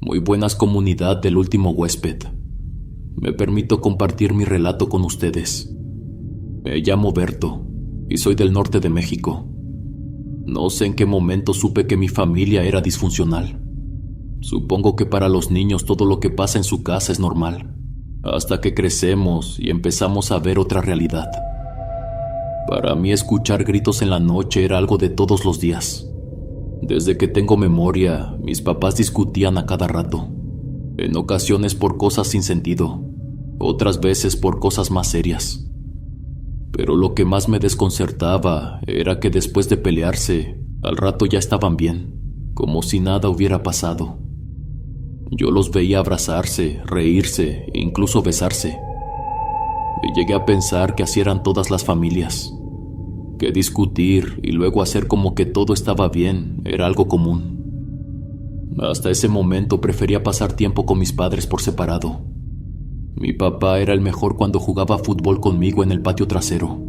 Muy buenas, comunidad del último huésped. Me permito compartir mi relato con ustedes. Me llamo Berto y soy del norte de México. No sé en qué momento supe que mi familia era disfuncional. Supongo que para los niños todo lo que pasa en su casa es normal, hasta que crecemos y empezamos a ver otra realidad. Para mí escuchar gritos en la noche era algo de todos los días. Desde que tengo memoria, mis papás discutían a cada rato. En ocasiones por cosas sin sentido, otras veces por cosas más serias. Pero lo que más me desconcertaba era que después de pelearse, al rato ya estaban bien, como si nada hubiera pasado. Yo los veía abrazarse, reírse, e incluso besarse. Y llegué a pensar que así eran todas las familias, que discutir y luego hacer como que todo estaba bien era algo común. Hasta ese momento prefería pasar tiempo con mis padres por separado. Mi papá era el mejor cuando jugaba fútbol conmigo en el patio trasero,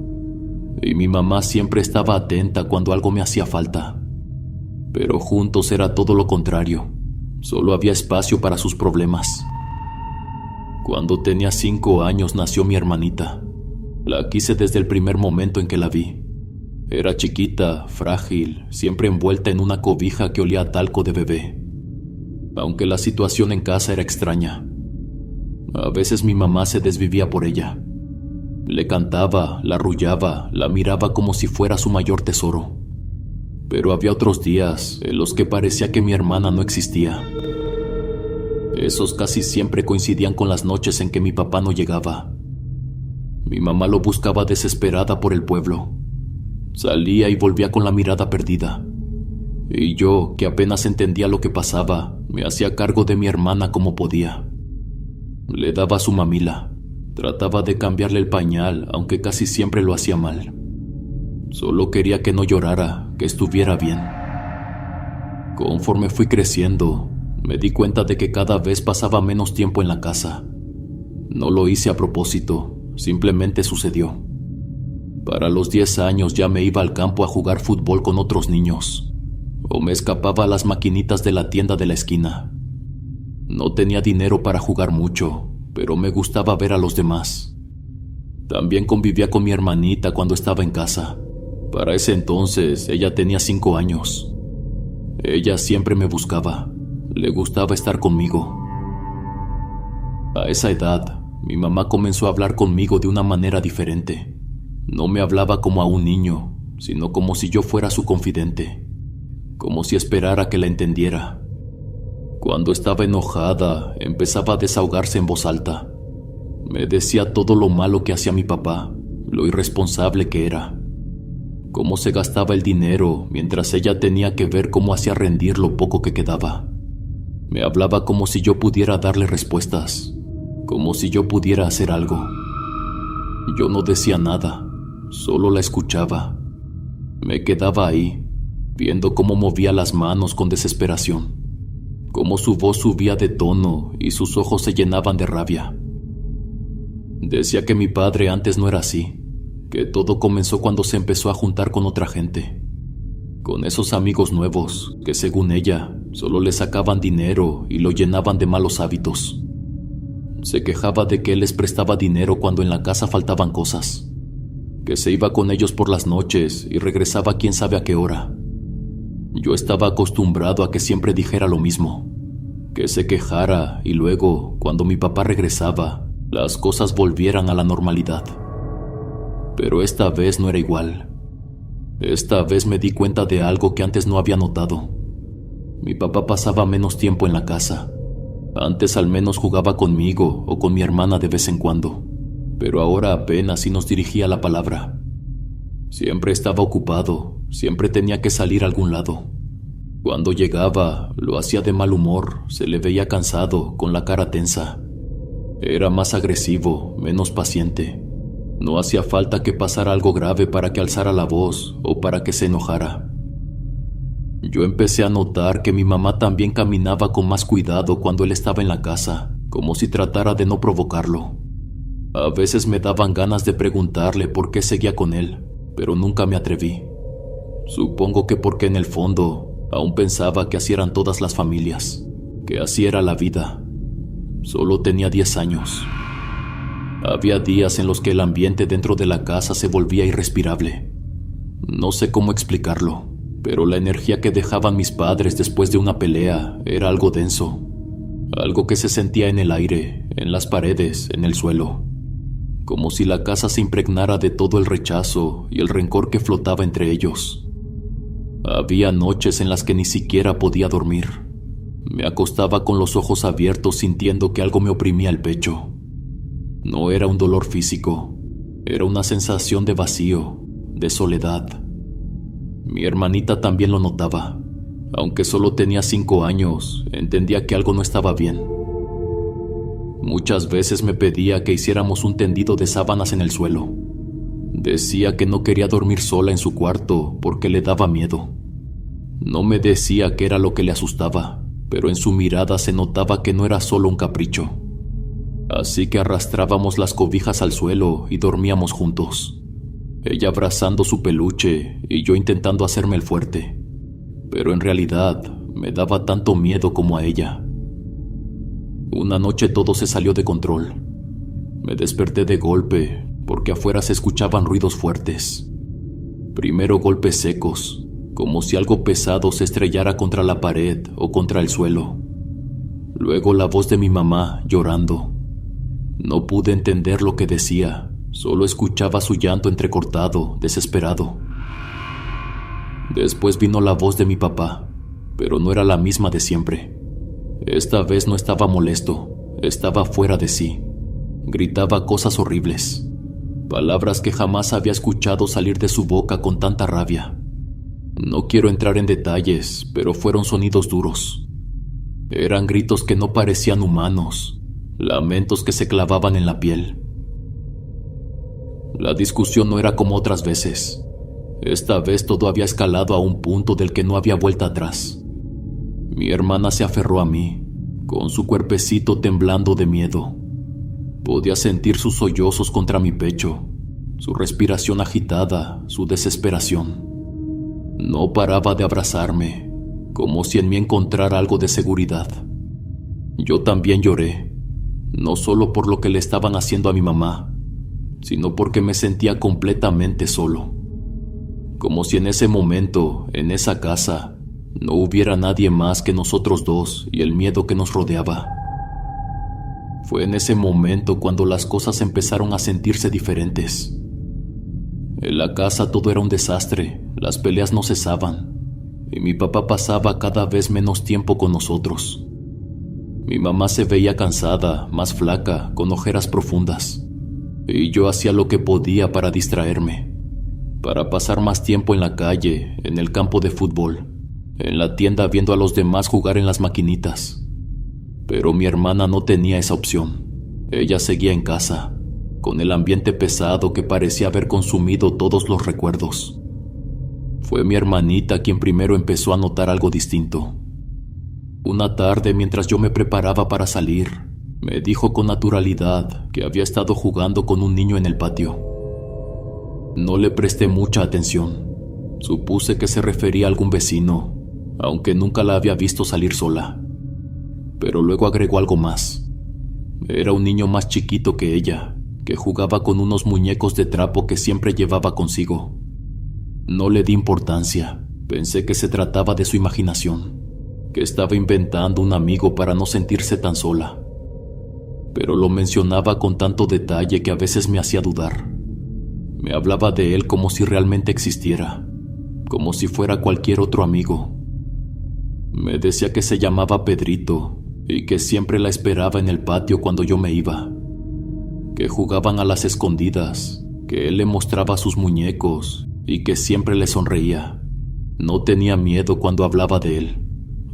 y mi mamá siempre estaba atenta cuando algo me hacía falta. Pero juntos era todo lo contrario, solo había espacio para sus problemas. Cuando tenía 5 años nació mi hermanita. La quise desde el primer momento en que la vi. Era chiquita, frágil, siempre envuelta en una cobija que olía a talco de bebé. Aunque la situación en casa era extraña. A veces mi mamá se desvivía por ella. Le cantaba, la arrullaba, la miraba como si fuera su mayor tesoro. Pero había otros días en los que parecía que mi hermana no existía. Esos casi siempre coincidían con las noches en que mi papá no llegaba. Mi mamá lo buscaba desesperada por el pueblo. Salía y volvía con la mirada perdida. Y yo, que apenas entendía lo que pasaba, me hacía cargo de mi hermana como podía. Le daba su mamila, trataba de cambiarle el pañal, aunque casi siempre lo hacía mal. Solo quería que no llorara, que estuviera bien. Conforme fui creciendo, me di cuenta de que cada vez pasaba menos tiempo en la casa. No lo hice a propósito, simplemente sucedió. Para los 10 años ya me iba al campo a jugar fútbol con otros niños, o me escapaba a las maquinitas de la tienda de la esquina. No tenía dinero para jugar mucho, pero me gustaba ver a los demás. También convivía con mi hermanita cuando estaba en casa. Para ese entonces ella tenía 5 años. Ella siempre me buscaba, le gustaba estar conmigo. A esa edad, mi mamá comenzó a hablar conmigo de una manera diferente. No me hablaba como a un niño, sino como si yo fuera su confidente, como si esperara que la entendiera. Cuando estaba enojada, empezaba a desahogarse en voz alta. Me decía todo lo malo que hacía mi papá, lo irresponsable que era, cómo se gastaba el dinero mientras ella tenía que ver cómo hacía rendir lo poco que quedaba. Me hablaba como si yo pudiera darle respuestas, como si yo pudiera hacer algo. Yo no decía nada, solo la escuchaba. Me quedaba ahí, viendo cómo movía las manos con desesperación, cómo su voz subía de tono y sus ojos se llenaban de rabia. Decía que mi padre antes no era así, que todo comenzó cuando se empezó a juntar con otra gente, con esos amigos nuevos que, según ella, solo le sacaban dinero y lo llenaban de malos hábitos. Se quejaba de que él les prestaba dinero cuando en la casa faltaban cosas, que se iba con ellos por las noches y regresaba quién sabe a qué hora. Yo estaba acostumbrado a que siempre dijera lo mismo, que se quejara y luego, cuando mi papá regresaba, las cosas volvieran a la normalidad. Pero esta vez no era igual. Esta vez me di cuenta de algo que antes no había notado. Mi papá pasaba menos tiempo en la casa. Antes al menos jugaba conmigo o con mi hermana de vez en cuando, pero ahora apenas si nos dirigía la palabra. Siempre estaba ocupado, siempre tenía que salir a algún lado. Cuando llegaba, lo hacía de mal humor, se le veía cansado, con la cara tensa. Era más agresivo, menos paciente. No hacía falta que pasara algo grave para que alzara la voz o para que se enojara. Yo empecé a notar que mi mamá también caminaba con más cuidado cuando él estaba en la casa, como si tratara de no provocarlo. A veces me daban ganas de preguntarle por qué seguía con él, pero nunca me atreví. Supongo que porque en el fondo aún pensaba que así eran todas las familias, que así era la vida. Solo tenía 10 años. Había días en los que el ambiente dentro de la casa se volvía irrespirable. No sé cómo explicarlo, pero la energía que dejaban mis padres después de una pelea era algo denso, algo que se sentía en el aire, en las paredes, en el suelo, como si la casa se impregnara de todo el rechazo y el rencor que flotaba entre ellos. Había noches en las que ni siquiera podía dormir. Me acostaba con los ojos abiertos sintiendo que algo me oprimía el pecho. No era un dolor físico, era una sensación de vacío, de soledad. Mi hermanita también lo notaba. Aunque solo tenía 5 años, entendía que algo no estaba bien. Muchas veces me pedía que hiciéramos un tendido de sábanas en el suelo. Decía que no quería dormir sola en su cuarto porque le daba miedo. No me decía qué era lo que le asustaba, pero en su mirada se notaba que no era solo un capricho. Así que arrastrábamos las cobijas al suelo y dormíamos juntos. Ella abrazando su peluche y yo intentando hacerme el fuerte. Pero en realidad me daba tanto miedo como a ella. Una noche todo se salió de control. Me desperté de golpe porque afuera se escuchaban ruidos fuertes. Primero golpes secos, como si algo pesado se estrellara contra la pared o contra el suelo. Luego la voz de mi mamá llorando. No pude entender lo que decía, solo escuchaba su llanto entrecortado, desesperado. Después vino la voz de mi papá, pero no era la misma de siempre. Esta vez no estaba molesto, estaba fuera de sí. Gritaba cosas horribles, palabras que jamás había escuchado salir de su boca con tanta rabia. No quiero entrar en detalles, pero fueron sonidos duros. Eran gritos que no parecían humanos, lamentos que se clavaban en la piel. La discusión no era como otras veces. Esta vez todo había escalado a un punto del que no había vuelta atrás. Mi hermana se aferró a mí, con su cuerpecito temblando de miedo. Podía sentir sus sollozos contra mi pecho, su respiración agitada, su desesperación. No paraba de abrazarme, como si en mí encontrara algo de seguridad. Yo también lloré, no solo por lo que le estaban haciendo a mi mamá, sino porque me sentía completamente solo. Como si en ese momento, en esa casa, no hubiera nadie más que nosotros dos y el miedo que nos rodeaba. Fue en ese momento cuando las cosas empezaron a sentirse diferentes. En la casa todo era un desastre, las peleas no cesaban, y mi papá pasaba cada vez menos tiempo con nosotros. Mi mamá se veía cansada, más flaca, con ojeras profundas, y yo hacía lo que podía para distraerme, para pasar más tiempo en la calle, en el campo de fútbol, en la tienda viendo a los demás jugar en las maquinitas. Pero mi hermana no tenía esa opción. Ella seguía en casa, con el ambiente pesado que parecía haber consumido todos los recuerdos. Fue mi hermanita quien primero empezó a notar algo distinto. Una tarde, mientras yo me preparaba para salir, me dijo con naturalidad que había estado jugando con un niño en el patio. No le presté mucha atención. Supuse que se refería a algún vecino, aunque nunca la había visto salir sola. Pero luego agregó algo más. Era un niño más chiquito que ella, que jugaba con unos muñecos de trapo que siempre llevaba consigo. No le di importancia, pensé que se trataba de su imaginación, que estaba inventando un amigo para no sentirse tan sola. Pero lo mencionaba con tanto detalle que a veces me hacía dudar. Me hablaba de él como si realmente existiera, como si fuera cualquier otro amigo. Me decía que se llamaba Pedrito y que siempre la esperaba en el patio cuando yo me iba, que jugaban a las escondidas, que él le mostraba sus muñecos y que siempre le sonreía. No tenía miedo cuando hablaba de él.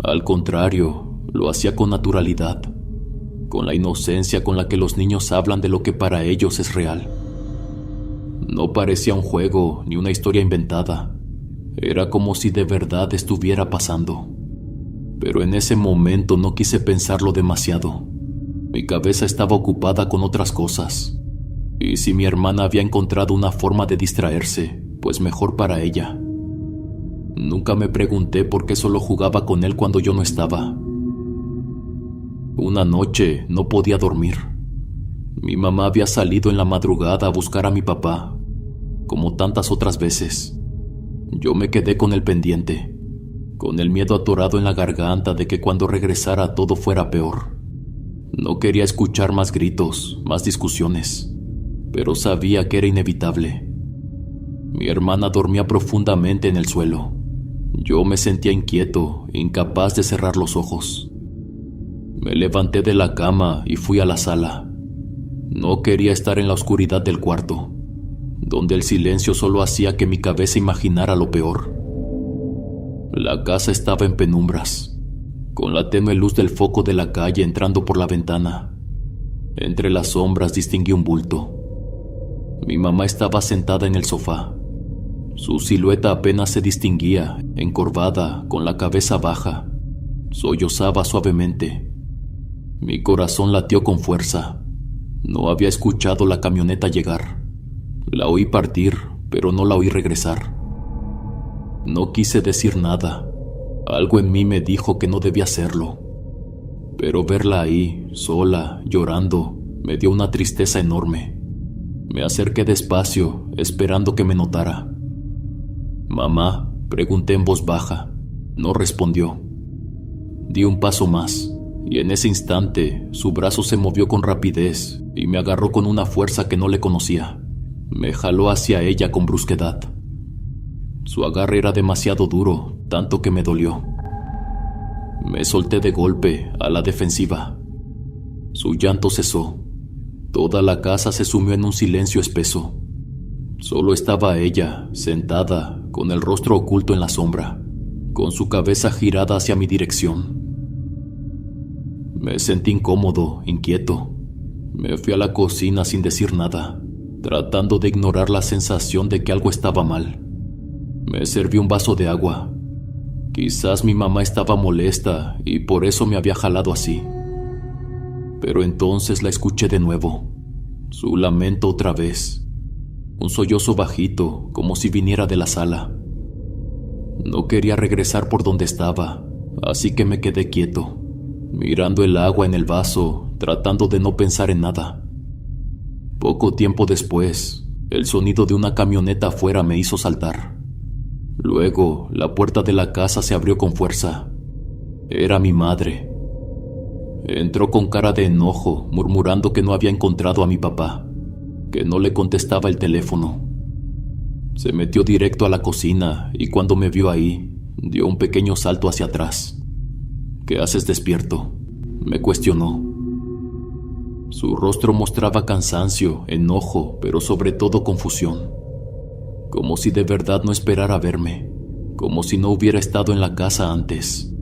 Al contrario, lo hacía con naturalidad, con la inocencia con la que los niños hablan de lo que para ellos es real. No parecía un juego ni una historia inventada. Era como si de verdad estuviera pasando. Pero en ese momento no quise pensarlo demasiado. Mi cabeza estaba ocupada con otras cosas. Y si mi hermana había encontrado una forma de distraerse, pues mejor para ella. Nunca me pregunté por qué solo jugaba con él cuando yo no estaba. Una noche no podía dormir. Mi mamá había salido en la madrugada a buscar a mi papá, como tantas otras veces. Yo me quedé con el pendiente, con el miedo atorado en la garganta de que cuando regresara todo fuera peor. No quería escuchar más gritos, más discusiones, pero sabía que era inevitable. Mi hermana dormía profundamente en el suelo. Yo me sentía inquieto, incapaz de cerrar los ojos. Me levanté de la cama y fui a la sala. No quería estar en la oscuridad del cuarto, donde el silencio solo hacía que mi cabeza imaginara lo peor. La casa estaba en penumbras, con la tenue luz del foco de la calle entrando por la ventana. Entre las sombras distinguí un bulto. Mi mamá estaba sentada en el sofá. Su silueta apenas se distinguía, encorvada, con la cabeza baja. Sollozaba suavemente. Mi corazón latió con fuerza. No había escuchado la camioneta llegar. La oí partir, pero no la oí regresar. No quise decir nada. Algo en mí me dijo que no debía hacerlo. Pero verla ahí, sola, llorando, me dio una tristeza enorme. Me acerqué despacio, esperando que me notara. «Mamá», pregunté en voz baja. No respondió. Di un paso más, y en ese instante su brazo se movió con rapidez y me agarró con una fuerza que no le conocía. Me jaló hacia ella con brusquedad. Su agarre era demasiado duro, tanto que me dolió. Me solté de golpe, a la defensiva. Su llanto cesó. Toda la casa se sumió en un silencio espeso. Solo estaba ella, sentada, con el rostro oculto en la sombra, con su cabeza girada hacia mi dirección. Me sentí incómodo, inquieto. Me fui a la cocina sin decir nada, tratando de ignorar la sensación de que algo estaba mal. Me serví un vaso de agua. Quizás mi mamá estaba molesta y por eso me había jalado así. Pero entonces la escuché de nuevo. Su lamento otra vez. Un sollozo bajito, como si viniera de la sala. No quería regresar por donde estaba, así que me quedé quieto, mirando el agua en el vaso, tratando de no pensar en nada. Poco tiempo después, el sonido de una camioneta afuera me hizo saltar. Luego, la puerta de la casa se abrió con fuerza. Era mi madre. Entró con cara de enojo, murmurando que no había encontrado a mi papá, que no le contestaba el teléfono. Se metió directo a la cocina y cuando me vio ahí, dio un pequeño salto hacia atrás. «¿Qué haces despierto?», me cuestionó. Su rostro mostraba cansancio, enojo, pero sobre todo confusión. Como si de verdad no esperara verme, como si no hubiera estado en la casa antes.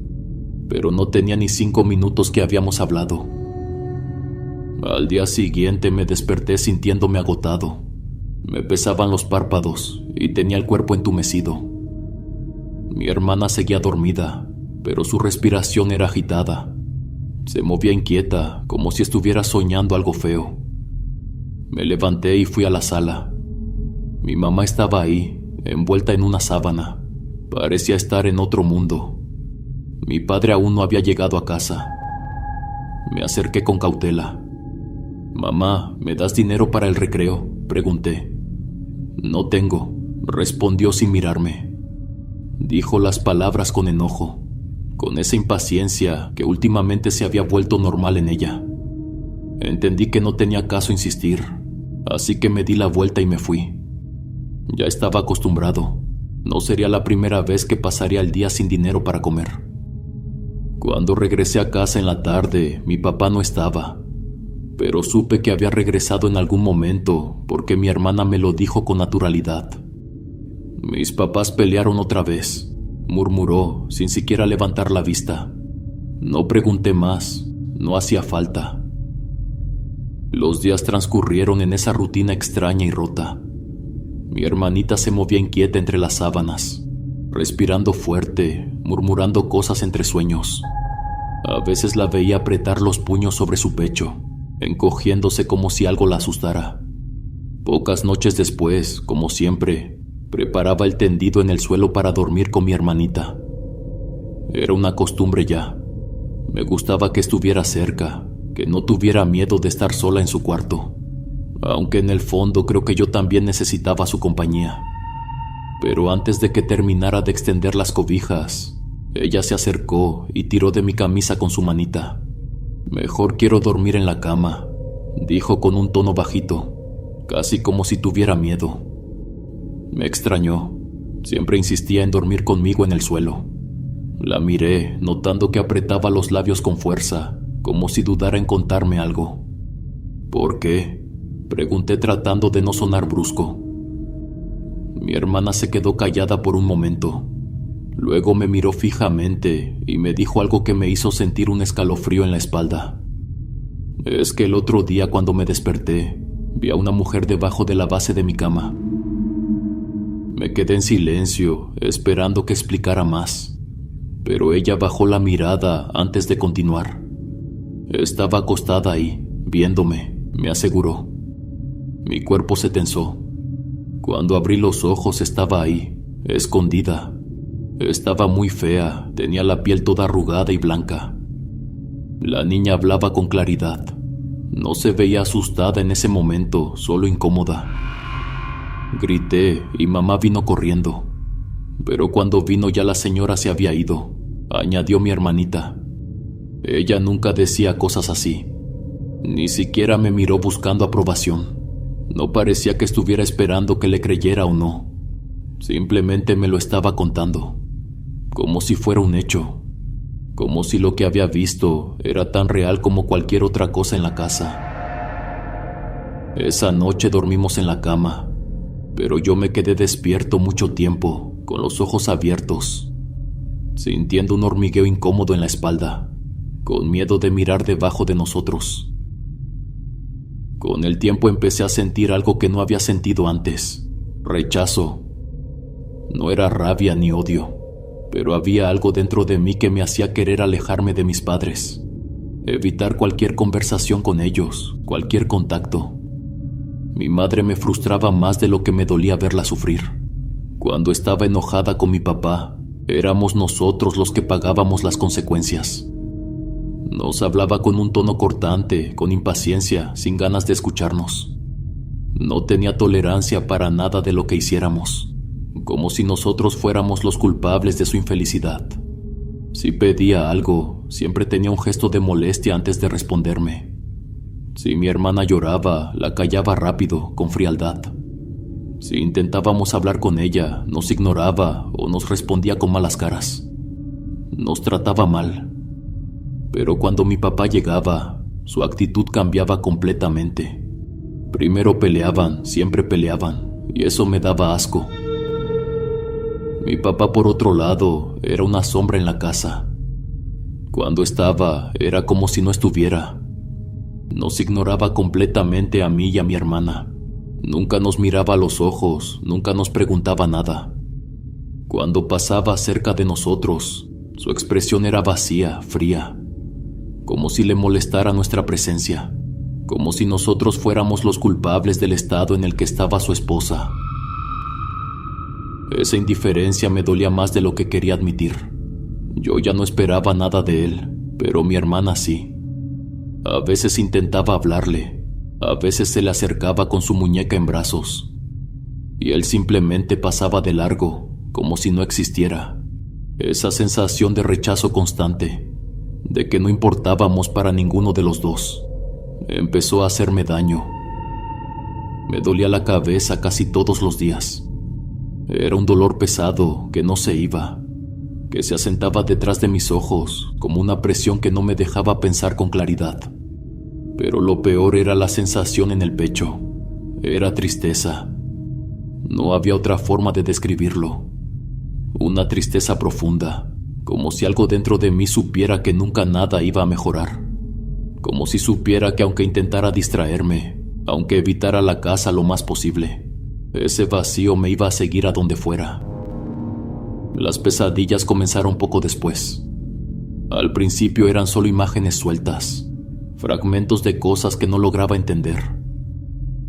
Pero no tenía ni 5 minutos que habíamos hablado. Al día siguiente me desperté sintiéndome agotado. Me pesaban los párpados y tenía el cuerpo entumecido. Mi hermana seguía dormida, pero su respiración era agitada. Se movía inquieta, como si estuviera soñando algo feo. Me levanté y fui a la sala. Mi mamá estaba ahí, envuelta en una sábana. Parecía estar en otro mundo. Mi padre aún no había llegado a casa. Me acerqué con cautela. «Mamá, ¿me das dinero para el recreo?», pregunté. «No tengo», respondió sin mirarme. Dijo las palabras con enojo, con esa impaciencia que últimamente se había vuelto normal en ella. Entendí que no tenía caso insistir, así que me di la vuelta y me fui. Ya estaba acostumbrado. No sería la primera vez que pasaría el día sin dinero para comer. Cuando regresé a casa en la tarde, mi papá no estaba, pero supe que había regresado en algún momento porque mi hermana me lo dijo con naturalidad. «Mis papás pelearon otra vez», murmuró sin siquiera levantar la vista. No pregunté más, no hacía falta. Los días transcurrieron en esa rutina extraña y rota. Mi hermanita se movía inquieta entre las sábanas, respirando fuerte, murmurando cosas entre sueños. A veces la veía apretar los puños sobre su pecho, encogiéndose como si algo la asustara. Pocas noches después, como siempre, preparaba el tendido en el suelo para dormir con mi hermanita. Era una costumbre ya. Me gustaba que estuviera cerca, que no tuviera miedo de estar sola en su cuarto, aunque en el fondo creo que yo también necesitaba su compañía. Pero antes de que terminara de extender las cobijas, ella se acercó y tiró de mi camisa con su manita. «Mejor quiero dormir en la cama», dijo con un tono bajito, casi como si tuviera miedo. Me extrañó. Siempre insistía en dormir conmigo en el suelo. La miré, notando que apretaba los labios con fuerza, como si dudara en contarme algo. «¿Por qué?», pregunté tratando de no sonar brusco. Mi hermana se quedó callada por un momento. Luego me miró fijamente y me dijo algo que me hizo sentir un escalofrío en la espalda. «Es que el otro día cuando me desperté, vi a una mujer debajo de la base de mi cama». Me quedé en silencio, esperando que explicara más, pero ella bajó la mirada antes de continuar. Estaba acostada ahí, viéndome, me aseguró. Mi cuerpo se tensó. Cuando abrí los ojos estaba ahí, escondida. Estaba muy fea, tenía la piel toda arrugada y blanca. La niña hablaba con claridad. No se veía asustada en ese momento, solo incómoda. Grité y mamá vino corriendo. Pero cuando vino ya la señora se había ido, añadió mi hermanita. Ella nunca decía cosas así. Ni siquiera me miró buscando aprobación. No parecía que estuviera esperando que le creyera o no. Simplemente me lo estaba contando, como si fuera un hecho, como si lo que había visto era tan real como cualquier otra cosa en la casa. Esa noche dormimos en la cama, pero yo me quedé despierto mucho tiempo, con los ojos abiertos, sintiendo un hormigueo incómodo en la espalda, con miedo de mirar debajo de nosotros. Con el tiempo empecé a sentir algo que no había sentido antes: rechazo. No era rabia ni odio, pero había algo dentro de mí que me hacía querer alejarme de mis padres, evitar cualquier conversación con ellos, cualquier contacto. Mi madre me frustraba más de lo que me dolía verla sufrir. Cuando estaba enojada con mi papá, éramos nosotros los que pagábamos las consecuencias. Nos hablaba con un tono cortante, con impaciencia, sin ganas de escucharnos. No tenía tolerancia para nada de lo que hiciéramos, como si nosotros fuéramos los culpables de su infelicidad. Si pedía algo, siempre tenía un gesto de molestia antes de responderme. Si mi hermana lloraba, la callaba rápido, con frialdad. Si intentábamos hablar con ella, nos ignoraba o nos respondía con malas caras. Nos trataba mal. Pero cuando mi papá llegaba, su actitud cambiaba completamente. Primero peleaban, siempre peleaban, y eso me daba asco. Mi papá, por otro lado, era una sombra en la casa. Cuando estaba, era como si no estuviera. Nos ignoraba completamente a mí y a mi hermana. Nunca nos miraba a los ojos, nunca nos preguntaba nada. Cuando pasaba cerca de nosotros, su expresión era vacía, fría, como si le molestara nuestra presencia, como si nosotros fuéramos los culpables del estado en el que estaba su esposa. Esa indiferencia me dolía más de lo que quería admitir. Yo ya no esperaba nada de él, pero mi hermana sí. A veces intentaba hablarle, a veces se le acercaba con su muñeca en brazos, y él simplemente pasaba de largo, como si no existiera. Esa sensación de rechazo constante, de que no importábamos para ninguno de los dos, empezó a hacerme daño. Me dolía la cabeza casi todos los días. Era un dolor pesado que no se iba, que se asentaba detrás de mis ojos como una presión que no me dejaba pensar con claridad. Pero lo peor era la sensación en el pecho. Era tristeza. No había otra forma de describirlo. Una tristeza profunda, como si algo dentro de mí supiera que nunca nada iba a mejorar. Como si supiera que aunque intentara distraerme, aunque evitara la casa lo más posible, ese vacío me iba a seguir a donde fuera. Las pesadillas comenzaron poco después. Al principio eran solo imágenes sueltas, fragmentos de cosas que no lograba entender.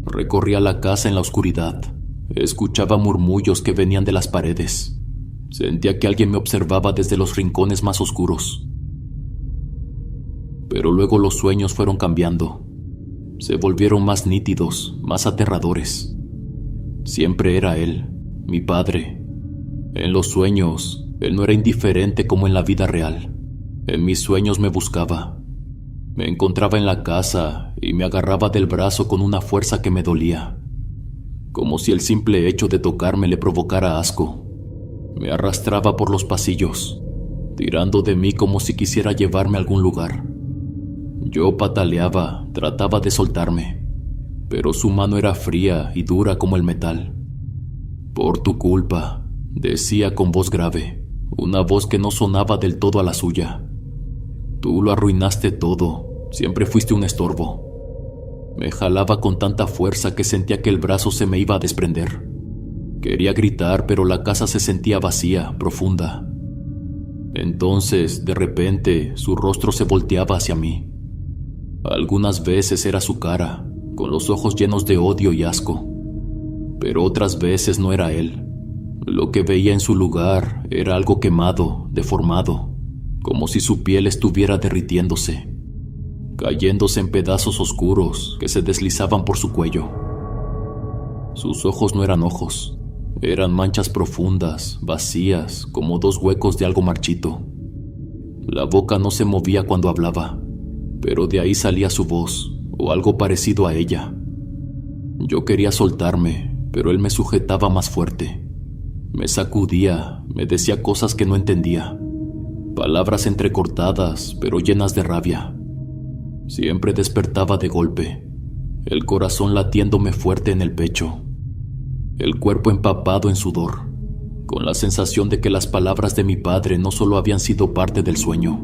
Recorría la casa en la oscuridad, escuchaba murmullos que venían de las paredes. Sentía que alguien me observaba desde los rincones más oscuros. Pero luego los sueños fueron cambiando. Se volvieron más nítidos, más aterradores. Siempre era él, mi padre. En los sueños, él no era indiferente como en la vida real. En mis sueños me buscaba. Me encontraba en la casa y me agarraba del brazo con una fuerza que me dolía, como si el simple hecho de tocarme le provocara asco. Me arrastraba por los pasillos, tirando de mí como si quisiera llevarme a algún lugar. Yo pataleaba, trataba de soltarme, pero su mano era fría y dura como el metal. «Por tu culpa», decía con voz grave, una voz que no sonaba del todo a la suya. «Tú lo arruinaste todo, siempre fuiste un estorbo». Me jalaba con tanta fuerza que sentía que el brazo se me iba a desprender. Quería gritar, pero la casa se sentía vacía, profunda. Entonces, de repente, su rostro se volteaba hacia mí. Algunas veces era su cara, con los ojos llenos de odio y asco. Pero otras veces no era él. Lo que veía en su lugar era algo quemado, deformado, como si su piel estuviera derritiéndose, cayéndose en pedazos oscuros que se deslizaban por su cuello. Sus ojos no eran ojos, eran manchas profundas, vacías, como dos huecos de algo marchito. La boca no se movía cuando hablaba, pero de ahí salía su voz, o algo parecido a ella. Yo quería soltarme, pero él me sujetaba más fuerte. Me sacudía, me decía cosas que no entendía, palabras entrecortadas, pero llenas de rabia. Siempre despertaba de golpe, el corazón latiéndome fuerte en el pecho, el cuerpo empapado en sudor, con la sensación de que las palabras de mi padre no solo habían sido parte del sueño.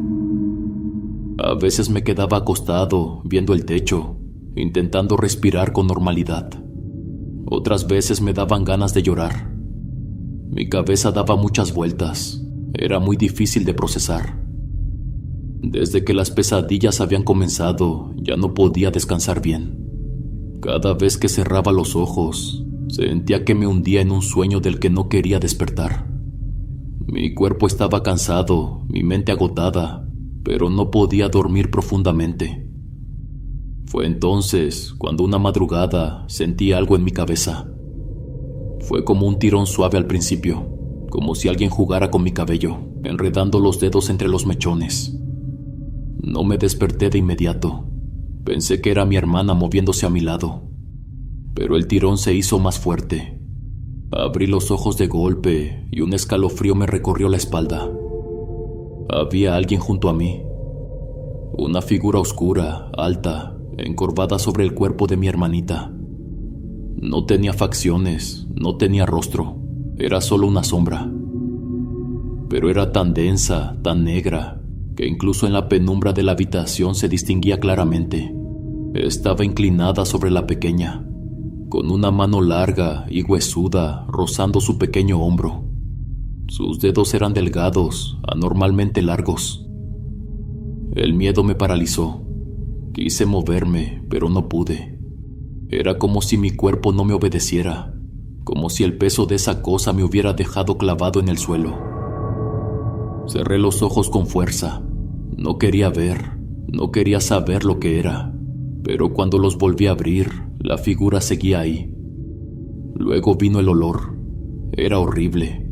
A veces me quedaba acostado, viendo el techo, intentando respirar con normalidad. Otras veces me daban ganas de llorar. Mi cabeza daba muchas vueltas, era muy difícil de procesar. Desde que las pesadillas habían comenzado, ya no podía descansar bien. Cada vez que cerraba los ojos, sentía que me hundía en un sueño del que no quería despertar. Mi cuerpo estaba cansado, mi mente agotada, pero no podía dormir profundamente. Fue entonces cuando una madrugada sentí algo en mi cabeza. Fue como un tirón suave al principio, como si alguien jugara con mi cabello, enredando los dedos entre los mechones. No me desperté de inmediato. Pensé que era mi hermana moviéndose a mi lado, pero el tirón se hizo más fuerte. Abrí los ojos de golpe y un escalofrío me recorrió la espalda. Había alguien junto a mí, una figura oscura, alta, encorvada sobre el cuerpo de mi hermanita. No tenía facciones, no tenía rostro, era solo una sombra. Pero era tan densa, tan negra, que incluso en la penumbra de la habitación se distinguía claramente. Estaba inclinada sobre la pequeña, con una mano larga y huesuda rozando su pequeño hombro. Sus dedos eran delgados, anormalmente largos. El miedo me paralizó. Quise moverme, pero no pude. Era como si mi cuerpo no me obedeciera, como si el peso de esa cosa me hubiera dejado clavado en el suelo. Cerré los ojos con fuerza. No quería ver, no quería saber lo que era, pero cuando los volví a abrir, la figura seguía ahí. Luego vino el olor. Era horrible.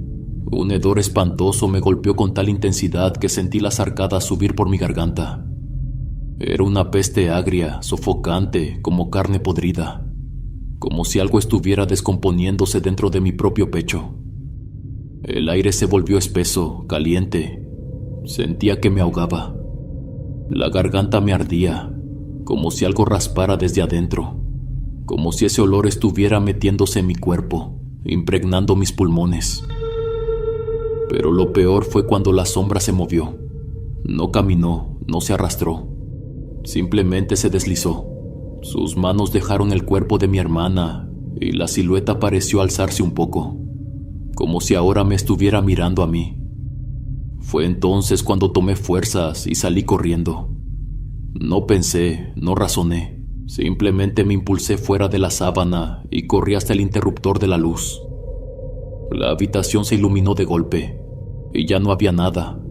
Un hedor espantoso me golpeó con tal intensidad que sentí las arcadas subir por mi garganta. Era una peste agria, sofocante, como carne podrida, como si algo estuviera descomponiéndose dentro de mi propio pecho. El aire se volvió espeso, caliente. Sentía que me ahogaba. La garganta me ardía, como si algo raspara desde adentro, como si ese olor estuviera metiéndose en mi cuerpo, impregnando mis pulmones. Pero lo peor fue cuando la sombra se movió. No caminó, no se arrastró. Simplemente se deslizó. Sus manos dejaron el cuerpo de mi hermana y la silueta pareció alzarse un poco, como si ahora me estuviera mirando a mí. Fue entonces cuando tomé fuerzas y salí corriendo. No pensé, no razoné, simplemente me impulsé fuera de la sábana y corrí hasta el interruptor de la luz. La habitación se iluminó de golpe y ya no había nada,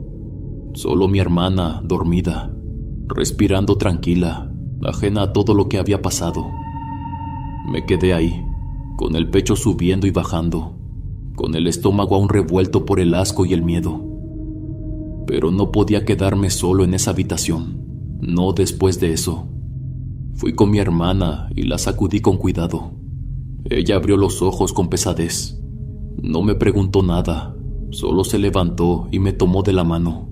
solo mi hermana dormida. respirando tranquila, ajena a todo lo que había pasado. Me quedé ahí, con el pecho subiendo y bajando, con el estómago aún revuelto por el asco y el miedo. Pero no podía quedarme solo en esa habitación, no después de eso. Fui con mi hermana y la sacudí con cuidado. Ella abrió los ojos con pesadez. No me preguntó nada, solo se levantó y me tomó de la mano.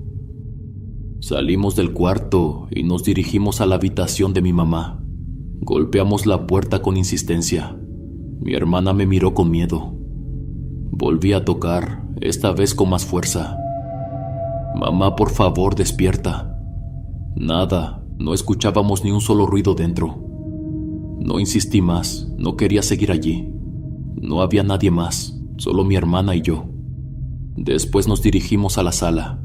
Salimos del cuarto y nos dirigimos a la habitación de mi mamá. Golpeamos la puerta con insistencia. Mi hermana me miró con miedo. Volví a tocar, esta vez con más fuerza. «Mamá, por favor, despierta». Nada, no escuchábamos ni un solo ruido dentro. No insistí más, no quería seguir allí. No había nadie más, solo mi hermana y yo. Después nos dirigimos a la sala.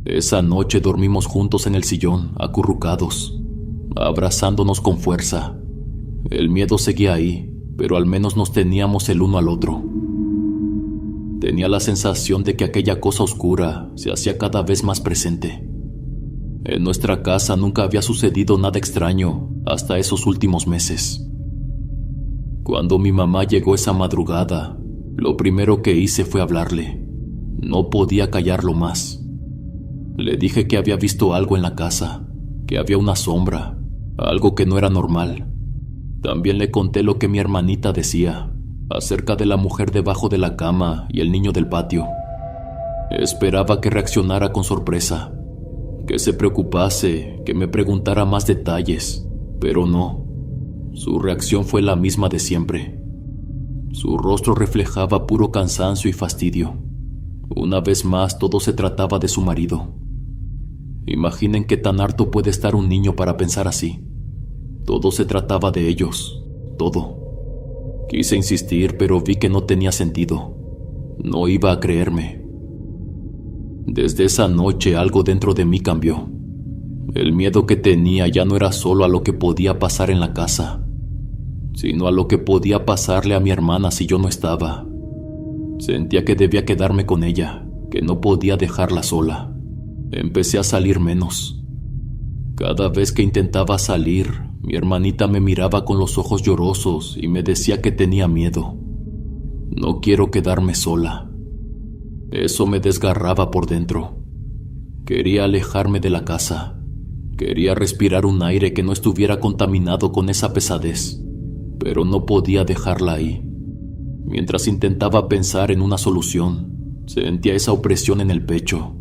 Esa noche dormimos juntos en el sillón, acurrucados, abrazándonos con fuerza. El miedo seguía ahí, pero al menos nos teníamos el uno al otro. Tenía la sensación de que aquella cosa oscura se hacía cada vez más presente. En nuestra casa nunca había sucedido nada extraño hasta esos últimos meses. Cuando mi mamá llegó esa madrugada, lo primero que hice fue hablarle. No podía callarlo más. Le dije que había visto algo en la casa, que había una sombra, algo que no era normal. También le conté lo que mi hermanita decía acerca de la mujer debajo de la cama y el niño del patio. Esperaba que reaccionara con sorpresa, que se preocupase, que me preguntara más detalles, pero no. Su reacción fue la misma de siempre. Su rostro reflejaba puro cansancio y fastidio. Una vez más, todo se trataba de su marido. Imaginen qué tan harto puede estar un niño para pensar así. Todo se trataba de ellos, todo. Quise insistir, pero vi que no tenía sentido. No iba a creerme. Desde esa noche algo dentro de mí cambió. El miedo que tenía ya no era solo a lo que podía pasar en la casa, sino a lo que podía pasarle a mi hermana si yo no estaba. Sentía que debía quedarme con ella, que no podía dejarla sola. Empecé a salir menos. Cada vez que intentaba salir, mi hermanita me miraba con los ojos llorosos y me decía que tenía miedo. No quiero quedarme sola. Eso me desgarraba por dentro. Quería alejarme de la casa. Quería respirar un aire que no estuviera contaminado con esa pesadez, pero no podía dejarla ahí. Mientras intentaba pensar en una solución, sentía esa opresión en el pecho,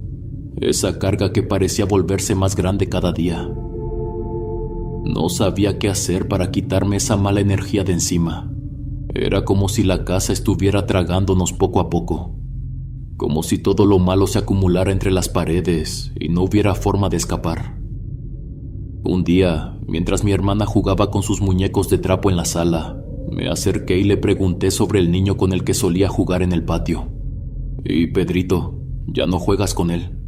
esa carga que parecía volverse más grande cada día. No sabía qué hacer para quitarme esa mala energía de encima. Era como si la casa estuviera tragándonos poco a poco, como si todo lo malo se acumulara entre las paredes y no hubiera forma de escapar. Un día, mientras mi hermana jugaba con sus muñecos de trapo en la sala, me acerqué y le pregunté sobre el niño con el que solía jugar en el patio. «¿Y Pedrito, ya no juegas con él?»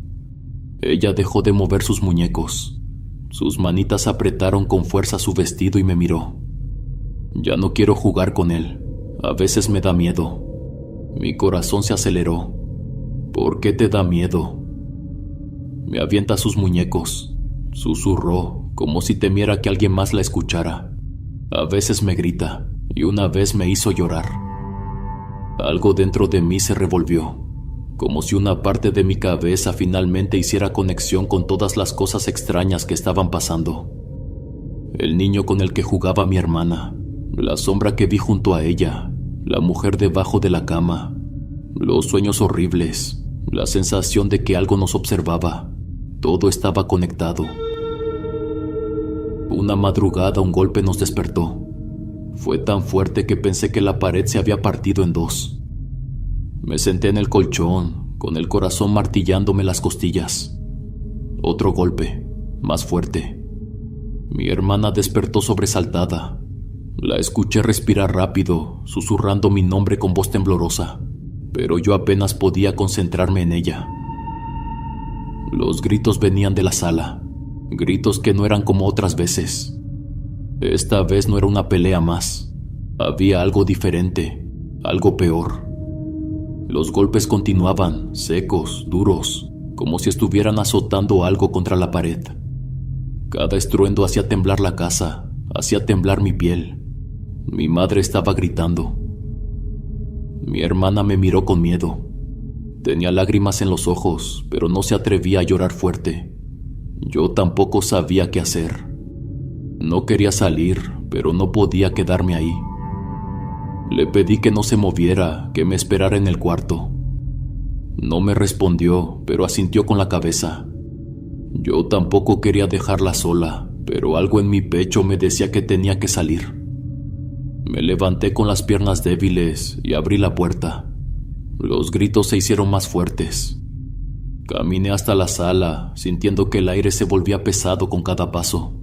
Ella dejó de mover sus muñecos. Sus manitas apretaron con fuerza su vestido y me miró. «Ya no quiero jugar con él. A veces me da miedo». Mi corazón se aceleró. «¿Por qué te da miedo?» Me avienta sus muñecos. Susurró, como si temiera que alguien más la escuchara. A veces me grita, y una vez me hizo llorar. Algo dentro de mí se revolvió, como si una parte de mi cabeza finalmente hiciera conexión con todas las cosas extrañas que estaban pasando. El niño con el que jugaba mi hermana, la sombra que vi junto a ella, la mujer debajo de la cama, los sueños horribles, la sensación de que algo nos observaba. Todo estaba conectado. Una madrugada un golpe nos despertó. Fue tan fuerte que pensé que la pared se había partido en dos. Me senté en el colchón, con el corazón martillándome las costillas. Otro golpe, más fuerte. Mi hermana despertó sobresaltada. La escuché respirar rápido, susurrando mi nombre con voz temblorosa, pero yo apenas podía concentrarme en ella. Los gritos venían de la sala, gritos que no eran como otras veces. Esta vez no era una pelea más. Había algo diferente, algo peor. Los golpes continuaban, secos, duros, como si estuvieran azotando algo contra la pared. Cada estruendo hacía temblar la casa, hacía temblar mi piel. Mi madre estaba gritando. Mi hermana me miró con miedo. Tenía lágrimas en los ojos, pero no se atrevía a llorar fuerte. Yo tampoco sabía qué hacer. No quería salir, pero no podía quedarme ahí. Le pedí que no se moviera, que me esperara en el cuarto. No me respondió, pero asintió con la cabeza. Yo tampoco quería dejarla sola, pero algo en mi pecho me decía que tenía que salir. Me levanté con las piernas débiles y abrí la puerta. Los gritos se hicieron más fuertes. Caminé hasta la sala, sintiendo que el aire se volvía pesado con cada paso.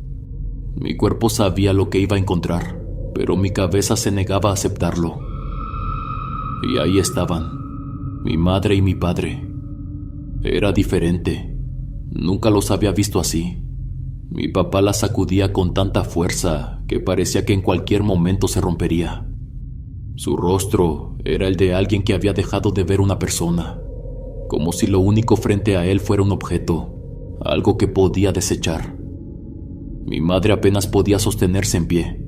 Mi cuerpo sabía lo que iba a encontrar, pero mi cabeza se negaba a aceptarlo. Y ahí estaban, mi madre y mi padre. Era diferente. Nunca los había visto así. Mi papá la sacudía con tanta fuerza que parecía que en cualquier momento se rompería. Su rostro era el de alguien que había dejado de ver una persona, como si lo único frente a él fuera un objeto, algo que podía desechar. Mi madre apenas podía sostenerse en pie.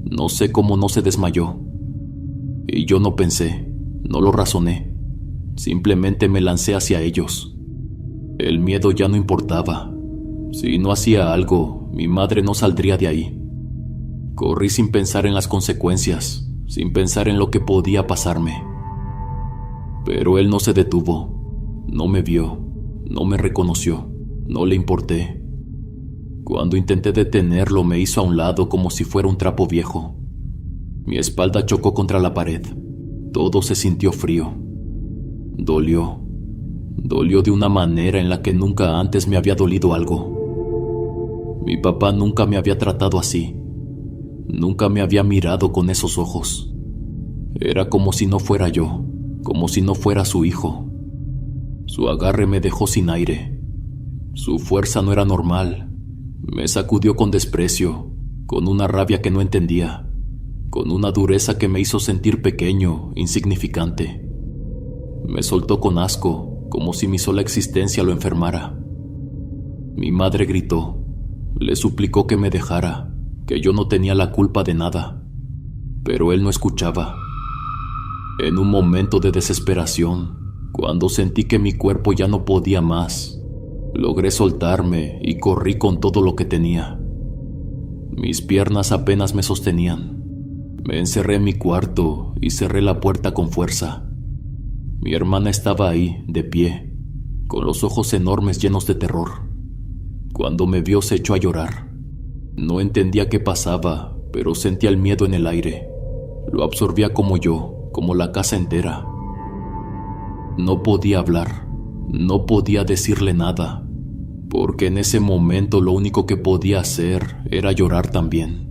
No sé cómo no se desmayó. Y yo no pensé, no lo razoné. Simplemente me lancé hacia ellos. El miedo ya no importaba. Si no hacía algo, mi madre no saldría de ahí. Corrí sin pensar en las consecuencias, sin pensar en lo que podía pasarme. Pero él no se detuvo. No me vio, no me reconoció, no le importé. Cuando intenté detenerlo, me hizo a un lado como si fuera un trapo viejo. Mi espalda chocó contra la pared. Todo se sintió frío. Dolió. Dolió de una manera en la que nunca antes me había dolido algo. Mi papá nunca me había tratado así. Nunca me había mirado con esos ojos. Era como si no fuera yo, como si no fuera su hijo. Su agarre me dejó sin aire. Su fuerza no era normal. Me sacudió con desprecio, con una rabia que no entendía, con una dureza que me hizo sentir pequeño, insignificante. Me soltó con asco, como si mi sola existencia lo enfermara. Mi madre gritó. Le suplicó que me dejara, que yo no tenía la culpa de nada. Pero él no escuchaba. En un momento de desesperación, cuando sentí que mi cuerpo ya no podía más, logré soltarme y corrí con todo lo que tenía. Mis piernas apenas me sostenían. Me encerré en mi cuarto y cerré la puerta con fuerza. Mi hermana estaba ahí, de pie, con los ojos enormes llenos de terror. Cuando me vio se echó a llorar. No entendía qué pasaba, pero sentía el miedo en el aire. Lo absorbía como yo, como la casa entera. No podía hablar, no podía decirle nada, porque en ese momento lo único que podía hacer era llorar también.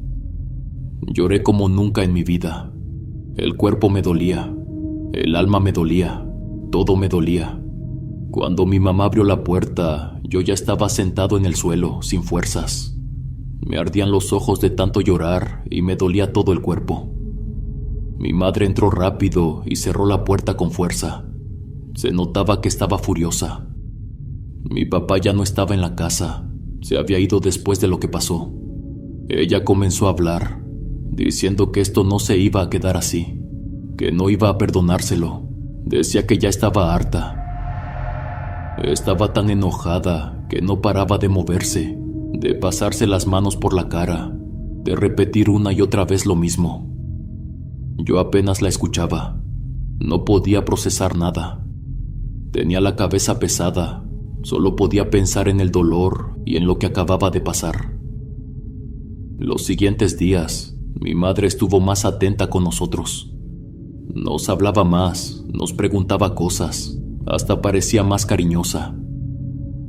Lloré como nunca en mi vida. El cuerpo me dolía, el alma me dolía, todo me dolía. Cuando mi mamá abrió la puerta, yo ya estaba sentado en el suelo, sin fuerzas. Me ardían los ojos de tanto llorar y me dolía todo el cuerpo. Mi madre entró rápido y cerró la puerta con fuerza. Se notaba que estaba furiosa. Mi papá ya no estaba en la casa. Se había ido después de lo que pasó. Ella comenzó a hablar, diciendo que esto no se iba a quedar así, que no iba a perdonárselo. Decía que ya estaba harta. Estaba tan enojada que no paraba de moverse, de pasarse las manos por la cara, de repetir una y otra vez lo mismo. Yo apenas la escuchaba. No podía procesar nada. Tenía la cabeza pesada. Solo podía pensar en el dolor y en lo que acababa de pasar. Los siguientes días, mi madre estuvo más atenta con nosotros. Nos hablaba más, nos preguntaba cosas, hasta parecía más cariñosa.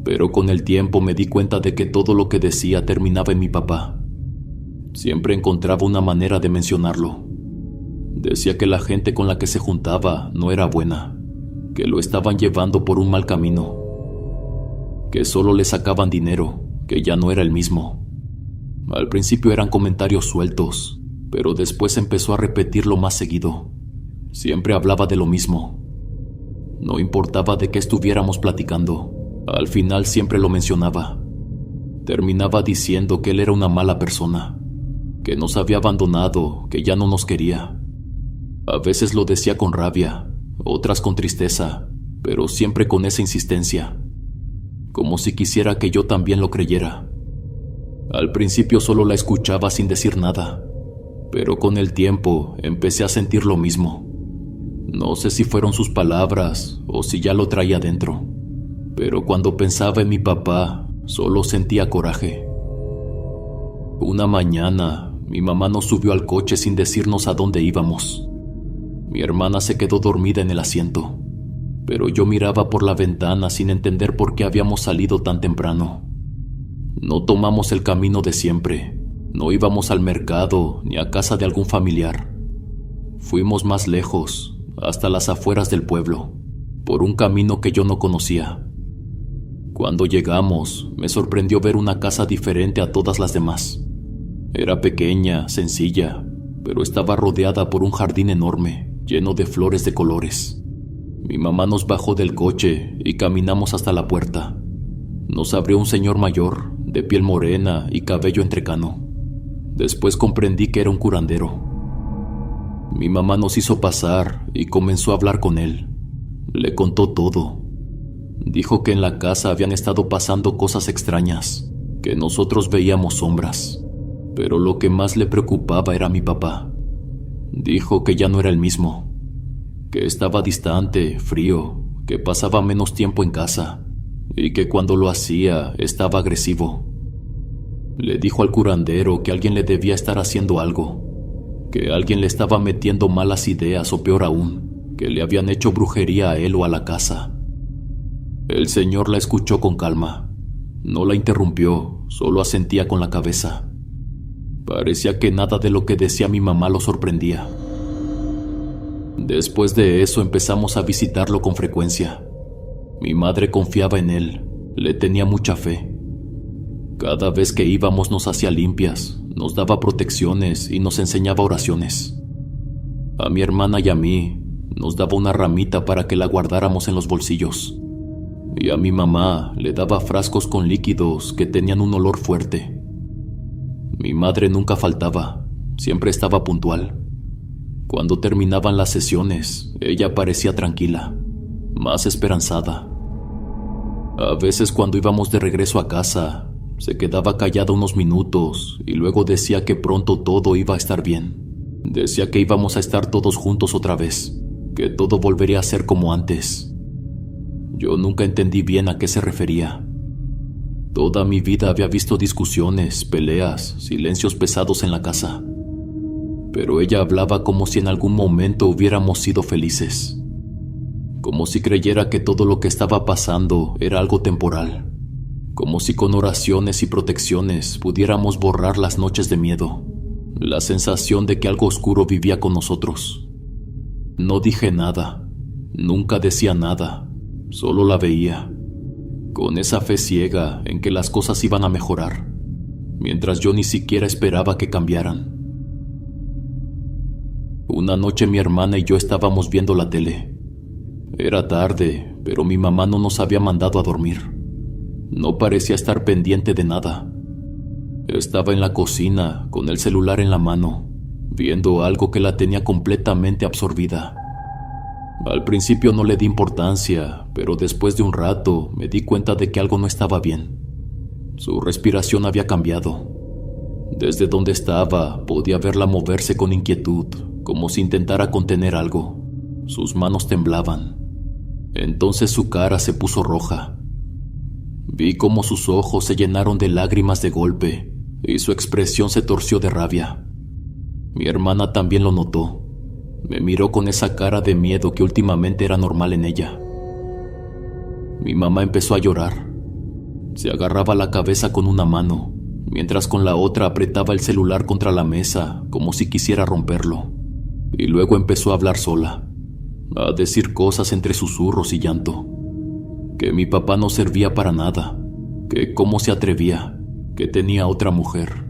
Pero con el tiempo me di cuenta de que todo lo que decía terminaba en mi papá. Siempre encontraba una manera de mencionarlo. Decía que la gente con la que se juntaba no era buena, que lo estaban llevando por un mal camino, que solo le sacaban dinero, que ya no era el mismo. Al principio eran comentarios sueltos, pero después empezó a repetirlo más seguido. Siempre hablaba de lo mismo. No importaba de qué estuviéramos platicando, al final siempre lo mencionaba. terminaba diciendo que él era una mala persona, que nos había abandonado, que ya no nos quería. A veces lo decía con rabia, otras con tristeza, pero siempre con esa insistencia, como si quisiera que yo también lo creyera. Al principio solo la escuchaba sin decir nada, pero con el tiempo empecé a sentir lo mismo. No sé si fueron sus palabras o si ya lo traía dentro, pero cuando pensaba en mi papá, solo sentía coraje. Una mañana, mi mamá nos subió al coche sin decirnos a dónde íbamos. Mi hermana se quedó dormida en el asiento, pero yo miraba por la ventana sin entender por qué habíamos salido tan temprano. No tomamos el camino de siempre, no íbamos al mercado ni a casa de algún familiar. Fuimos más lejos, hasta las afueras del pueblo, por un camino que yo no conocía. Cuando llegamos, me sorprendió ver una casa diferente a todas las demás. Era pequeña, sencilla, pero estaba rodeada por un jardín enorme, lleno de flores de colores. Mi mamá nos bajó del coche y caminamos hasta la puerta. Nos abrió un señor mayor, de piel morena y cabello entrecano. Después comprendí que era un curandero. Mi mamá nos hizo pasar y comenzó a hablar con él. Le contó todo. Dijo que en la casa habían estado pasando cosas extrañas, que nosotros veíamos sombras, pero lo que más le preocupaba era mi papá. Dijo que ya no era el mismo, que estaba distante, frío, que pasaba menos tiempo en casa y que cuando lo hacía estaba agresivo. Le dijo al curandero que alguien le debía estar haciendo algo, que alguien le estaba metiendo malas ideas o peor aún, que le habían hecho brujería a él o a la casa. El señor la escuchó con calma. No la interrumpió, solo asentía con la cabeza. Parecía que nada de lo que decía mi mamá lo sorprendía. Después de eso empezamos a visitarlo con frecuencia. Mi madre confiaba en él, le tenía mucha fe. Cada vez que íbamos nos hacía limpias, nos daba protecciones y nos enseñaba oraciones. A mi hermana y a mí nos daba una ramita para que la guardáramos en los bolsillos. Y a mi mamá le daba frascos con líquidos que tenían un olor fuerte. Mi madre nunca faltaba, siempre estaba puntual. Cuando terminaban las sesiones, ella parecía tranquila, más esperanzada. A veces cuando íbamos de regreso a casa, se quedaba callada unos minutos y luego decía que pronto todo iba a estar bien. Decía que íbamos a estar todos juntos otra vez, que todo volvería a ser como antes. Yo nunca entendí bien a qué se refería. Toda mi vida había visto discusiones, peleas, silencios pesados en la casa. Pero ella hablaba como si en algún momento hubiéramos sido felices. Como si creyera que todo lo que estaba pasando era algo temporal. Como si con oraciones y protecciones pudiéramos borrar las noches de miedo, la sensación de que algo oscuro vivía con nosotros. No dije nada, nunca decía nada, solo la veía, con esa fe ciega en que las cosas iban a mejorar, mientras yo ni siquiera esperaba que cambiaran. Una noche mi hermana y yo estábamos viendo la tele. Era tarde, pero mi mamá no nos había mandado a dormir. No parecía estar pendiente de nada. Estaba en la cocina, con el celular en la mano, viendo algo que la tenía completamente absorbida. Al principio no le di importancia, pero después de un rato me di cuenta de que algo no estaba bien. Su respiración había cambiado. Desde donde estaba, podía verla moverse con inquietud, como si intentara contener algo. Sus manos temblaban. Entonces su cara se puso roja. Vi cómo sus ojos se llenaron de lágrimas de golpe y su expresión se torció de rabia. Mi hermana también lo notó. Me miró con esa cara de miedo que últimamente era normal en ella. Mi mamá empezó a llorar. Se agarraba la cabeza con una mano, mientras con la otra apretaba el celular contra la mesa como si quisiera romperlo. Y luego empezó a hablar sola, a decir cosas entre susurros y llanto. Que mi papá no servía para nada, que cómo se atrevía, que tenía otra mujer.